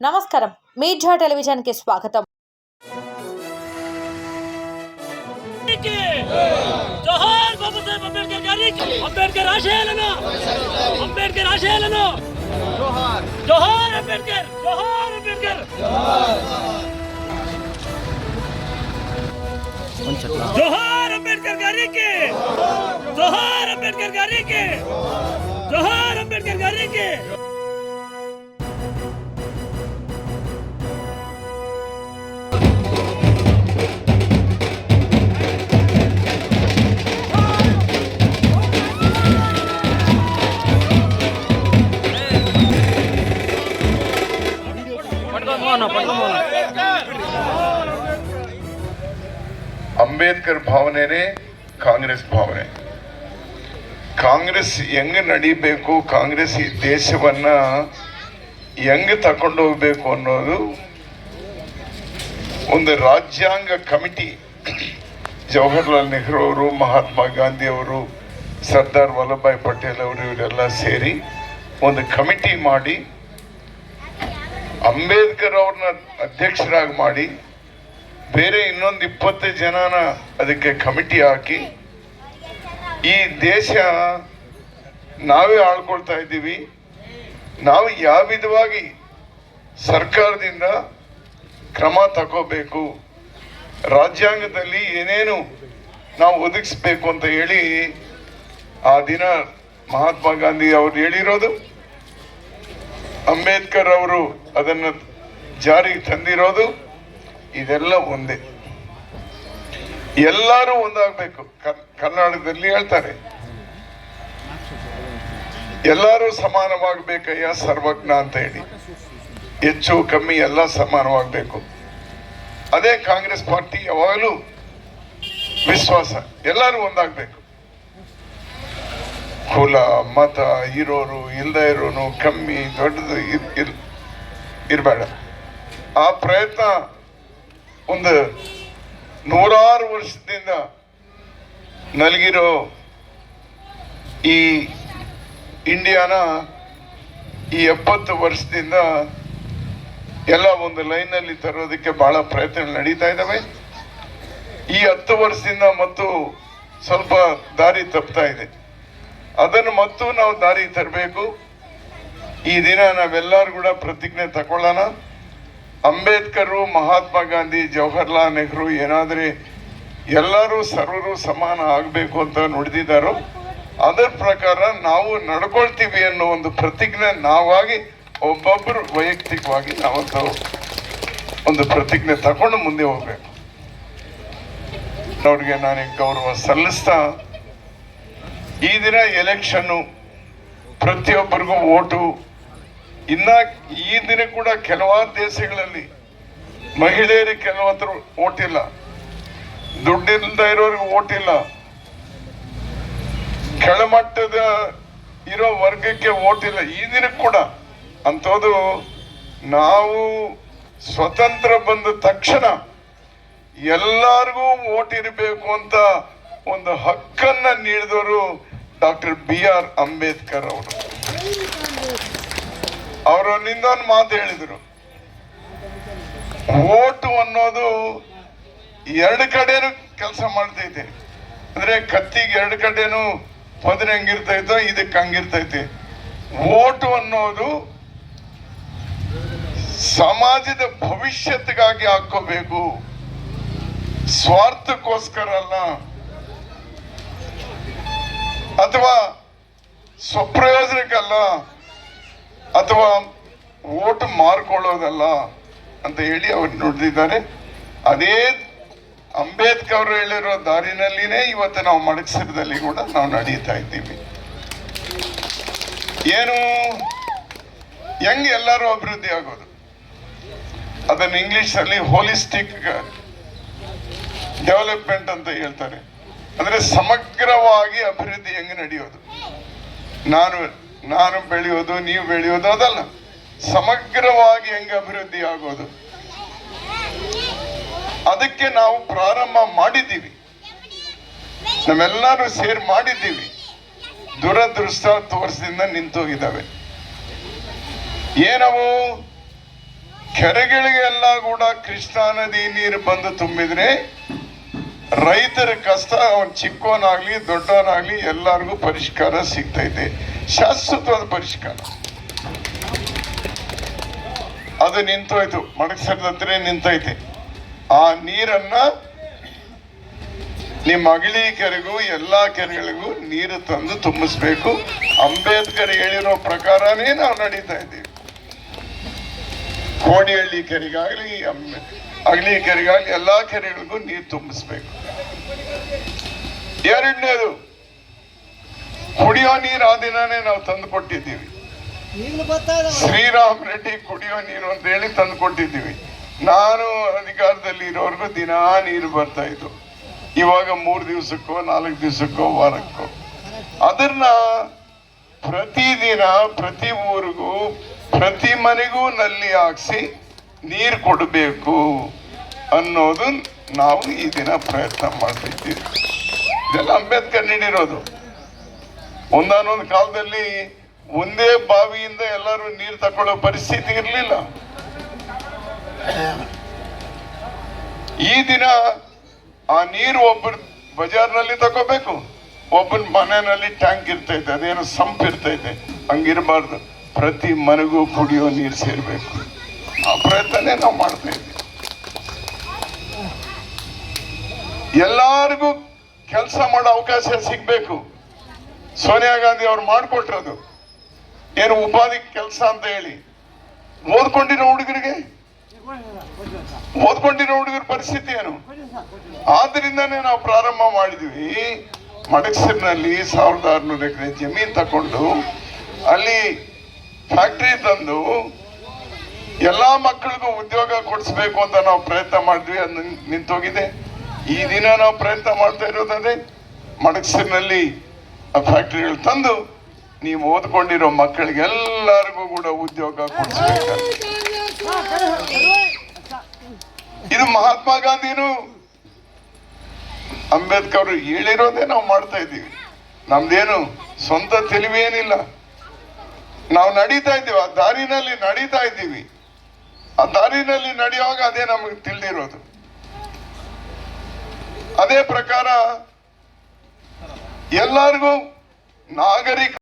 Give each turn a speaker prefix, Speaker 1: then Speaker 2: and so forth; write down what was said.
Speaker 1: నమస్కారం, మీర్జా టెలివిజన్ కి స్వాగతం.
Speaker 2: జోహార్ బాబా సాహెబ్ అంబేద్కర్ గారికి, అంబేద్కర్ ఆశయాలను, అంబేద్కర్ ఆశయాలను, జోహార్ జోహార్ అంబేద్కర్, జోహార్ అంబేద్కర్, జోహార్ అంబేద్కర్ గారికి, జోహార్ అంబేద్కర్ గారికి, జోహార్ అంబేద్కర్ గారికి.
Speaker 3: ಅಂಬೇಡ್ಕರ್ ಭಾವನೆನೇ ಕಾಂಗ್ರೆಸ್ ಭಾವನೆ. ಕಾಂಗ್ರೆಸ್ ಹೆಂಗೆ ನಡಿಬೇಕು, ಕಾಂಗ್ರೆಸ್ ಈ ದೇಶವನ್ನ ಹೆಂಗೆ ತಕೊಂಡು ಹೋಗ್ಬೇಕು ಅನ್ನೋದು ಒಂದು ರಾಜ್ಯಾಂಗ ಕಮಿಟಿ. ಜವಾಹರ್ಲಾಲ್ ನೆಹರು ಅವರು, ಮಹಾತ್ಮ ಗಾಂಧಿ ಅವರು, ಸರ್ದಾರ್ ವಲ್ಲಭಭಾಯ್ ಪಟೇಲ್ ಅವರು ಇವರೆಲ್ಲ ಸೇರಿ ಒಂದು ಕಮಿಟಿ ಮಾಡಿ ಅಂಬೇಡ್ಕರ್ ಅವ್ರನ್ನ ಅಧ್ಯಕ್ಷರಾಗಿ ಮಾಡಿ ಬೇರೆ ಇನ್ನೊಂದು 20 ಜನನ ಅದಕ್ಕೆ ಕಮಿಟಿ ಹಾಕಿ ಈ ದೇಶ ನಾವೇ ಆಳ್ಕೊಳ್ತಾ ಇದ್ದೀವಿ. ನಾವು ಯಾವ ವಿಧವಾಗಿ ಸರ್ಕಾರದಿಂದ ಕ್ರಮ ತಗೋಬೇಕು, ರಾಜ್ಯಾಂಗದಲ್ಲಿ ಏನೇನು ನಾವು ಒದಗಿಸ್ಬೇಕು ಅಂತ ಹೇಳಿ ಆ ದಿನ ಮಹಾತ್ಮ ಗಾಂಧಿ ಅವರು ಹೇಳಿರೋದು, ಅಂಬೇಡ್ಕರ್ ಅವರು ಅದನ್ನು ಜಾರಿಗೆ ತಂದಿರೋದು, ಇದೆಲ್ಲ ಒಂದೇ. ಎಲ್ಲರೂ ಒಂದಾಗಬೇಕು. ಕರ್ನಾಟಕದಲ್ಲಿ ಹೇಳ್ತಾರೆ, ಎಲ್ಲರೂ ಸಮಾನವಾಗಬೇಕಯ್ಯ ಸರ್ವಜ್ಞ ಅಂತ ಹೇಳಿ. ಹೆಚ್ಚು ಕಮ್ಮಿ ಎಲ್ಲ ಸಮಾನವಾಗಬೇಕು. ಅದೇ ಕಾಂಗ್ರೆಸ್ ಪಾರ್ಟಿ ಯಾವಾಗಲೂ ವಿಶ್ವಾಸ, ಎಲ್ಲರೂ ಒಂದಾಗಬೇಕು. ಕುಲ ಮತ ಇರೋರು ಇಲ್ಲದೆ ಇರೋನು, ಕಮ್ಮಿ ದೊಡ್ಡದು ಇರಬೇಡ. ಆ ಪ್ರಯತ್ನ ಒಂದು 100 ವರ್ಷದಿಂದ ನಲಗಿರೋ ಈ ಇಂಡಿಯಾನ ಈ 70 ವರ್ಷದಿಂದ ಎಲ್ಲ ಒಂದು ಲೈನಲ್ಲಿ ತರೋದಕ್ಕೆ ಬಹಳ ಪ್ರಯತ್ನ ನಡೀತಾ ಇದ್ದಾವೆ. ಈ 10 ವರ್ಷದಿಂದ ಮತ್ತು ಸ್ವಲ್ಪ ದಾರಿ ತಪ್ತಾ ಇದೆ. ಅದನ್ನು ಮತ್ತು ನಾವು ದಾರಿ ತರಬೇಕು. ಈ ದಿನ ನಾವೆಲ್ಲರೂ ಕೂಡ ಪ್ರತಿಜ್ಞೆ ತಗೊಳ್ಳೋಣ. ಅಂಬೇಡ್ಕರ್, ಮಹಾತ್ಮ ಗಾಂಧಿ, ಜವಾಹರ್ಲಾಲ್ ನೆಹರು ಏನಾದರೆ ಎಲ್ಲರೂ ಸರ್ವರು ಸಮಾನ ಆಗಬೇಕು ಅಂತ ನುಡಿದಿದ್ದಾರೋ ಅದರ ಪ್ರಕಾರ ನಾವು ನಡ್ಕೊಳ್ತೀವಿ ಅನ್ನೋ ಒಂದು ಪ್ರತಿಜ್ಞೆ ನಾವಾಗಿ ಒಬ್ಬೊಬ್ಬರು ವೈಯಕ್ತಿಕವಾಗಿ ನಾವಂತ ಒಂದು ಪ್ರತಿಜ್ಞೆ ತಗೊಂಡು ಮುಂದೆ ಹೋಗ್ಬೇಕು. ಅವ್ರಿಗೆ ನಾನು ಗೌರವ ಸಲ್ಲಿಸ್ತಾ, ಈ ದಿನ ಎಲೆಕ್ಷನ್ನು, ಪ್ರತಿಯೊಬ್ಬರಿಗೂ ಓಟು. ಇನ್ನ ಈ ದಿನ ಕೂಡ ಕೆಲವಾರು ದೇಶಗಳಲ್ಲಿ ಮಹಿಳೆಯರಿಗೆ ಕೆಲವತ್ರ ಓಟಿಲ್ಲ, ದುಡ್ಡಿಲ್ಲದ ಇರೋರಿಗೆ ಓಟಿಲ್ಲ, ಕೆಳಮಟ್ಟದ ಇರೋ ವರ್ಗಕ್ಕೆ ಓಟಿಲ್ಲ. ಈ ದಿನ ಕೂಡ ಅಂಥದ್ದು ನಾವು ಸ್ವತಂತ್ರ ಬಂದ ತಕ್ಷಣ ಎಲ್ಲರಿಗೂ ಓಟ್ ಇರಬೇಕು ಅಂತ ಒಂದು ಹಕ್ಕನ್ನ ನೀಡಿದವರು ಡಾಕ್ಟರ್ BR ಅಂಬೇಡ್ಕರ್ ಅವರು. ಅವರು ನಿಂದೊಂದು ಮಾತು ಹೇಳಿದರು, ಓಟು ಅನ್ನೋದು 2 ಕಡೆನೂ ಕೆಲಸ ಮಾಡ್ತೈತೆ. ಅಂದ್ರೆ ಕತ್ತಿಗೆ 2 ಕಡೆನೂ ಪದರ ಹೆಂಗಿರ್ತೈತೋ ಇದಕ್ಕೆ ಹಂಗಿರ್ತೈತೆ. ಓಟು ಅನ್ನೋದು ಸಮಾಜದ ಭವಿಷ್ಯತ್ಗಾಗಿ ಹಾಕೋಬೇಕು, ಸ್ವಾರ್ಥಕ್ಕೋಸ್ಕರ ಅಲ್ಲ, ಅಥವಾ ಸ್ವಪ್ರಯೋಜನಕ್ಕಲ್ಲ, ಅಥವಾ ಓಟ್ ಮಾರ್ಕೊಳ್ಳೋದಲ್ಲ ಅಂತ ಹೇಳಿ ಅವ್ರು ನುಡಿದಿದ್ದಾರೆ. ಅದೇ ಅಂಬೇಡ್ಕರ್ ಅವರು ಹೇಳಿರೋ ದಾರಿನಲ್ಲಿನೇ ಇವತ್ತು ನಾವು ಮಡಕಸಿರದಲ್ಲಿ ಕೂಡ ನಾವು ನಡೀತಾ ಇದ್ದೀವಿ. ಏನು ಹೆಂಗೆ ಎಲ್ಲರೂ ಅಭಿವೃದ್ಧಿ ಆಗೋದು, ಅದನ್ನು ಇಂಗ್ಲಿಷಲ್ಲಿ ಹೋಲಿಸ್ಟಿಕ್ ಡೆವಲಪ್ಮೆಂಟ್ ಅಂತ ಹೇಳ್ತಾರೆ. ಅಂದ್ರೆ ಸಮಗ್ರವಾಗಿ ಅಭಿವೃದ್ಧಿ ಹೆಂಗೆ ನಡೆಯೋದು, ನಾನು ಬೆಳೆಯೋದು ನೀವು ಬೆಳೆಯೋದು ಅದಲ್ಲ, ಸಮಗ್ರವಾಗಿ ಹೆಂಗೆ ಅಭಿವೃದ್ಧಿ ಆಗೋದು. ಅದಕ್ಕೆ ನಾವು ಪ್ರಾರಂಭ ಮಾಡಿದ್ದೀವಿ, ನಾವೆಲ್ಲರೂ ಸೇರಿ ಮಾಡಿದ್ದೀವಿ. ದುರದೃಷ್ಟ ವರ್ಷದಿಂದ ನಿಂತೋಗಿದ್ದಾವೆ. ಏನವು ಕೆರೆಗಳಿಗೆಲ್ಲ ಕೂಡ ಕೃಷ್ಣಾ ನದಿ ನೀರು ಬಂದು ತುಂಬಿದ್ರೆ ರೈತರ ಕಷ್ಟ ಅವನ್ ಚಿಕ್ಕವನಾಗ್ಲಿ ದೊಡ್ಡವನಾಗ್ಲಿ ಎಲ್ಲರಿಗೂ ಪರಿಷ್ಕಾರ ಸಿಗ್ತೈತೆ, ಶಾಶ್ವತವಾದ ಪರಿಷ್ಕಾರ. ಅದು ನಿಂತೋಯ್ತು, ಮಡಕಸರದ ಹತ್ರ ನಿಂತೈತೆ. ಆ ನೀರನ್ನ ನಿಮ್ಮ ಅಗಳಿ ಕೆರೆಗೂ ಎಲ್ಲಾ ಕೆರೆಗಳಿಗೂ ನೀರು ತಂದು ತುಂಬಿಸ್ಬೇಕು. ಅಂಬೇಡ್ಕರ್ ಹೇಳಿರೋ ಪ್ರಕಾರನೇ ನಾವು ನಡೀತಾ ಇದ್ದೀವಿ. ಕೋಡಿಹಳ್ಳಿ ಕೆರೆಗಾಗ್ಲಿ ಅಗಳಿ ಕೆರೆಗಾಗ್ಲಿ ಎಲ್ಲಾ ಕೆರೆಗಳಿಗೂ ನೀರು ತುಂಬಿಸ್ಬೇಕು. ಎರಡನೇದು, ಕುಡಿಯೋ ನೀರು ಆ ದಿನಾನೇ ನಾವು ತಂದು ಕೊಟ್ಟಿದ್ದೀವಿ. ಶ್ರೀರಾಮ್ ರೆಡ್ಡಿ ಕುಡಿಯೋ ನೀರು ಅಂತ ಹೇಳಿ ತಂದು ಕೊಟ್ಟಿದ್ದೀವಿ. ನಾನು ಅಧಿಕಾರದಲ್ಲಿ ಇರೋರ್ಗು ದಿನಾ ನೀರು ಬರ್ತಾ ಇತ್ತು. ಇವಾಗ 3 ದಿವಸಕ್ಕೋ 4 ದಿವಸಕ್ಕೋ ವಾರಕ್ಕೋ ಅದನ್ನ ಪ್ರತಿದಿನ ಪ್ರತಿ ಊರಿಗೂ ಪ್ರತಿ ಮನೆಗೂ ನಲ್ಲಿ ಹಾಕ್ಸಿ ನೀರು ಕೊಡಬೇಕು ಅನ್ನೋದು ನಾವು ಈ ದಿನ ಪ್ರಯತ್ನ ಮಾಡ್ತಿದ್ದೀವಿ. ಇದೆಲ್ಲ ಅಂಬೇಡ್ಕರ್ ನೀಡಿರೋದು. ಒಂದಾನೊಂದು ಕಾಲದಲ್ಲಿ ಒಂದೇ ಬಾವಿಯಿಂದ ಎಲ್ಲರೂ ನೀರು ತಕೊಳ್ಳೋ ಪರಿಸ್ಥಿತಿ ಇರಲಿಲ್ಲ. ಈ ದಿನ ಆ ನೀರು ಒಬ್ಬರು ಬಜಾರ್ನಲ್ಲಿ ತಗೋಬೇಕು, ಒಬ್ಬನ ಮನೆಯಲ್ಲಿ ಟ್ಯಾಂಕ್ ಇರ್ತೈತೆ, ಅದೇನೋ ಸಂಪ್ ಇರ್ತೈತೆ. ಹಂಗಿರಬಾರ್ದು, ಪ್ರತಿ ಮನೆಗೂ ಕುಡಿಯೋ ನೀರು ಸೇರ್ಬೇಕು. ಆ ಪ್ರಯತ್ನನೇ ನಾವು ಮಾಡ್ತಾ ಇದ್ದೀವಿ. ಎಲ್ಲರಿಗೂ ಕೆಲಸ ಮಾಡೋ ಅವಕಾಶ ಸಿಗ್ಬೇಕು. ಸೋನಿಯಾ ಗಾಂಧಿ ಅವ್ರು ಮಾಡಿಕೊಟ್ರದು ಏನು ಉಪಾಧಿ ಕೆಲಸ ಅಂತ ಹೇಳಿ. ಓದ್ಕೊಂಡಿರೋ ಹುಡುಗರ ಪರಿಸ್ಥಿತಿ ಏನು? ಆದ್ರಿಂದಾನೇ ನಾವು ಪ್ರಾರಂಭ ಮಾಡಿದ್ವಿ. ಮಡಕಸಿರಿನಲ್ಲಿ 1600 ಎಕರೆ ಜಮೀನ್ ತಕೊಂಡು ಅಲ್ಲಿ ಫ್ಯಾಕ್ಟ್ರಿ ತಂದು ಎಲ್ಲಾ ಮಕ್ಕಳಿಗೂ ಉದ್ಯೋಗ ಕೊಡಿಸ್ಬೇಕು ಅಂತ ನಾವು ಪ್ರಯತ್ನ ಮಾಡಿದ್ವಿ. ಅದು ನಿಂತೋಗಿದೆ. ಈ ದಿನ ನಾವು ಪ್ರಯತ್ನ ಮಾಡ್ತಾ ಇರೋದೇ ಮಡಕಸಿರಿನಲ್ಲಿ ಫ್ಯಾಕ್ಟ್ರಿಗಳು ತಂದು ನೀವು ಓದ್ಕೊಂಡಿರೋ ಮಕ್ಕಳಿಗೆಲ್ಲರಿಗೂ ಕೂಡ ಉದ್ಯೋಗ ಕೊಡಿಸ್ಬೇಕು. ಇದು ಮಹಾತ್ಮ ಗಾಂಧಿನೂ ಅಂಬೇಡ್ಕರ್ ಹೇಳಿರೋದೇ ನಾವು ಮಾಡ್ತಾ ಇದ್ದೀವಿ. ನಮ್ದೇನು ಸ್ವಂತ ತಿಳಿವೇನಿಲ್ಲ. ನಾವು ನಡೀತಾ ಇದ್ದೀವಿ, ಆ ದಾರಿನಲ್ಲಿ ನಡೀತಾ ಇದ್ದೀವಿ. ಆ ದಾರಿನಲ್ಲಿ ನಡೆಯುವಾಗ ಅದೇ ನಮಗೆ ತಿಳಿದಿರೋದು. ಅದೇ ಪ್ರಕಾರ ಎಲ್ಲರಿಗೂ ನಾಗರಿಕ